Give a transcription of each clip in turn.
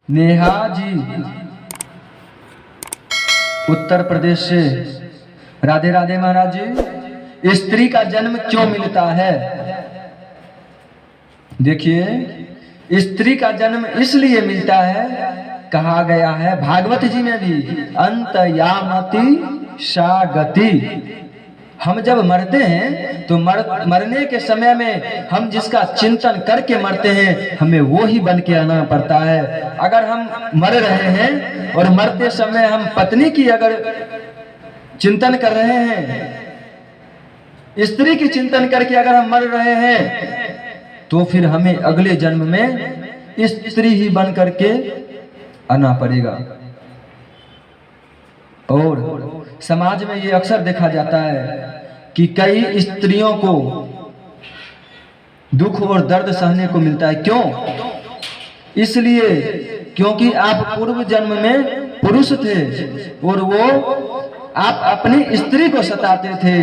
नेहा जी उत्तर प्रदेश से। राधे राधे महाराज जी। स्त्री का जन्म क्यों मिलता है? देखिए, स्त्री का जन्म इसलिए मिलता है, कहा गया है भागवत जी में भी, अंतयामति सा गति। हम जब मरते हैं तो मरने के समय में हम जिसका चिंतन करके मरते हैं, हमें वो ही बन के आना पड़ता है। अगर हम मर रहे हैं और मरते समय हम पत्नी की अगर चिंतन कर रहे हैं, स्त्री की चिंतन करके अगर हम मर रहे हैं, तो फिर हमें अगले जन्म में स्त्री ही बन करके आना पड़ेगा। और समाज में ये अक्सर देखा जाता है कि कई स्त्रियों को दुख और दर्द सहने को मिलता है। क्यों? इसलिए क्योंकि आप पूर्व जन्म में पुरुष थे और वो आप अपनी स्त्री को सताते थे,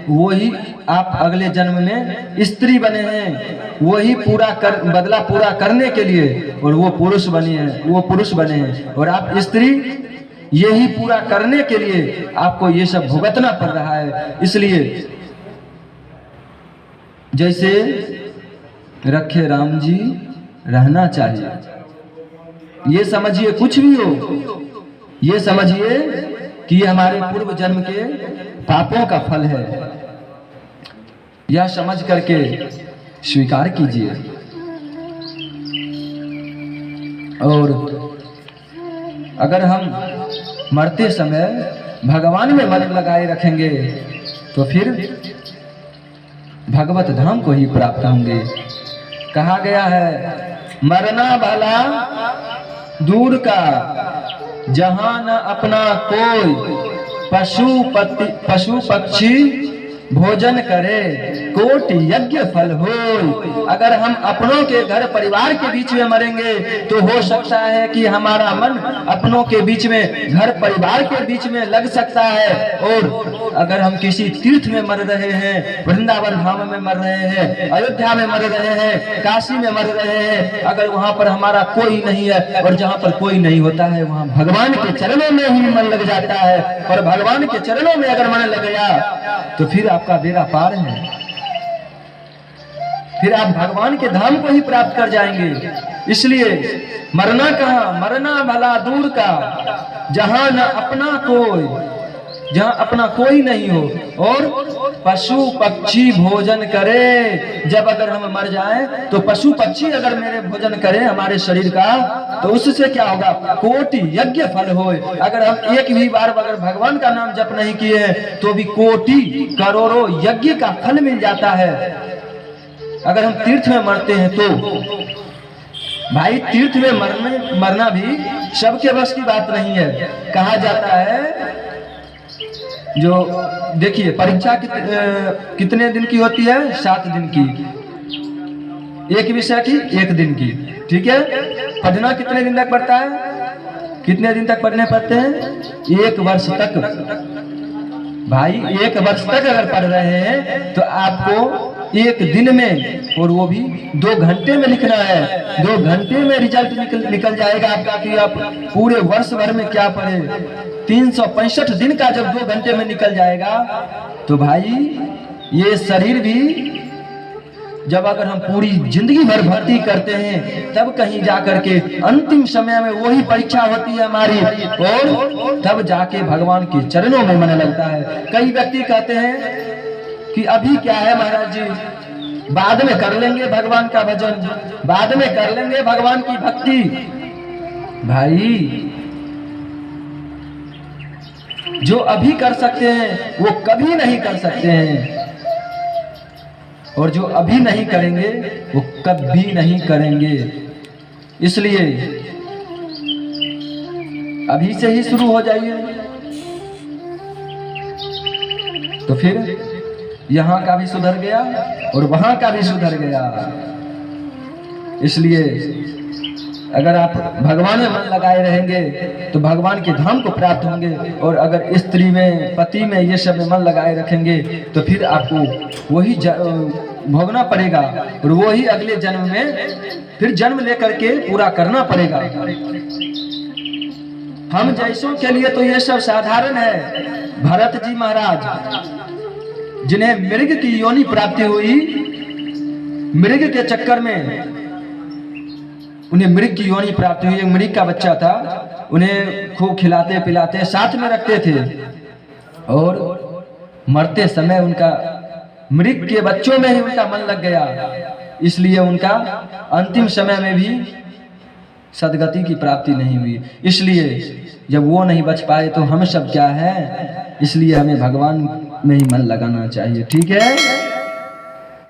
वही आप अगले जन्म में स्त्री बने हैं, वही बदला पूरा करने के लिए, और वो पुरुष बने हैं और आप स्त्री, यही पूरा करने के लिए आपको ये सब भुगतना पड़ रहा है। इसलिए जैसे रखे राम जी रहना चाहिए। ये समझिए, कुछ भी हो ये समझिए कि ये हमारे पूर्व जन्म के पापों का फल है। यह समझ करके स्वीकार कीजिए। और अगर हम मरते समय भगवान में मन लगाए रखेंगे तो फिर भगवत धाम को ही प्राप्त होंगे। कहा गया है, मरना भला दूर का, जहां न अपना कोई, पशु पक्षी भोजन करे, कोटि यज्ञ फल हो। अगर हम अपनों के घर परिवार के बीच में मरेंगे तो हो सकता है कि हमारा मन अपनों के बीच में, घर परिवार के बीच में लग सकता है। और अगर हम किसी तीर्थ में मर रहे हैं, वृंदावन धाम में मर रहे हैं, अयोध्या में मर रहे हैं, काशी में मर रहे हैं, अगर वहां पर हमारा कोई नहीं है, और जहां पर कोई नहीं होता है वहां भगवान के चरणों में ही मन लग जाता है, और भगवान के चरणों में अगर मन लग गया तो फिर आपका बेड़ा पार है। फिर आप भगवान के धाम को ही प्राप्त कर जाएंगे। इसलिए मरना कहाँ, मरना भला दूर का, जहां न अपना कोई, जहां अपना कोई नहीं हो, और पशु पक्षी भोजन करे। जब अगर हम मर जाएं तो पशु पक्षी अगर मेरे भोजन करें हमारे शरीर का, तो उससे क्या होगा, कोटि यज्ञ फल होए। अगर हम एक भी बार अगर भगवान का नाम जप नहीं किए हैं तो भी कोटि करोड़ों यज्ञ का फल मिल जाता है। अगर हम तीर्थ में मरते हैं तो भाई, तीर्थ में मरना भी सबके बस की बात नहीं है। कहा जाता है, जो देखिए परीक्षा कितने दिन की होती है? 7 दिन की। एक विषय की 1 दिन की, ठीक है। पढ़ना कितने दिन तक पढ़ता है? कितने दिन तक पढ़ने पड़ते हैं? 1 वर्ष तक। भाई 1 वर्ष तक अगर पढ़ रहे हैं तो आपको 1 दिन में, और वो भी 2 घंटे में लिखना है। 2 घंटे में रिजल्ट निकल जाएगा आपका कि आप पूरे वर्ष भर में क्या पढ़े। 365 दिन का जब 2 घंटे में निकल जाएगा तो भाई ये शरीर भी, जब अगर हम पूरी जिंदगी भर भर्ती करते हैं तब कहीं जाकर के अंतिम समय में वही परीक्षा होती है हमारी, और तब जाके भगवान के चरणों में मन लगता है। कई व्यक्ति कहते हैं कि अभी क्या है महाराज जी, बाद में कर लेंगे भगवान का भजन, बाद में कर लेंगे भगवान की भक्ति। भाई जो अभी कर सकते हैं वो कभी नहीं कर सकते हैं, और जो अभी नहीं करेंगे वो कभी नहीं करेंगे। इसलिए अभी से ही शुरू हो जाइए, तो फिर यहाँ का भी सुधर गया और वहां का भी सुधर गया। इसलिए अगर आप भगवान में मन लगाए रहेंगे तो भगवान के धाम को प्राप्त होंगे, और अगर स्त्री में, पति में, ये सब में मन लगाए रखेंगे तो फिर आपको वही भोगना पड़ेगा और वो ही अगले जन्म में फिर जन्म लेकर के पूरा करना पड़ेगा। हम जैसों के लिए तो ये सब साधारण है। भरत जी महाराज जिन्हें मृग की योनि प्राप्ति हुई, मृग के चक्कर में उन्हें मृग की योनि प्राप्ति हुई। एक मृग का बच्चा था, उन्हें खूब खिलाते पिलाते साथ में रखते थे और मरते समय उनका मृग के बच्चों में ही उनका मन लग गया, इसलिए उनका अंतिम समय में भी सदगति की प्राप्ति नहीं हुई। इसलिए जब वो नहीं बच पाए तो हम सब क्या है, इसलिए हमें भगवान में ही मन लगाना चाहिए। ठीक है।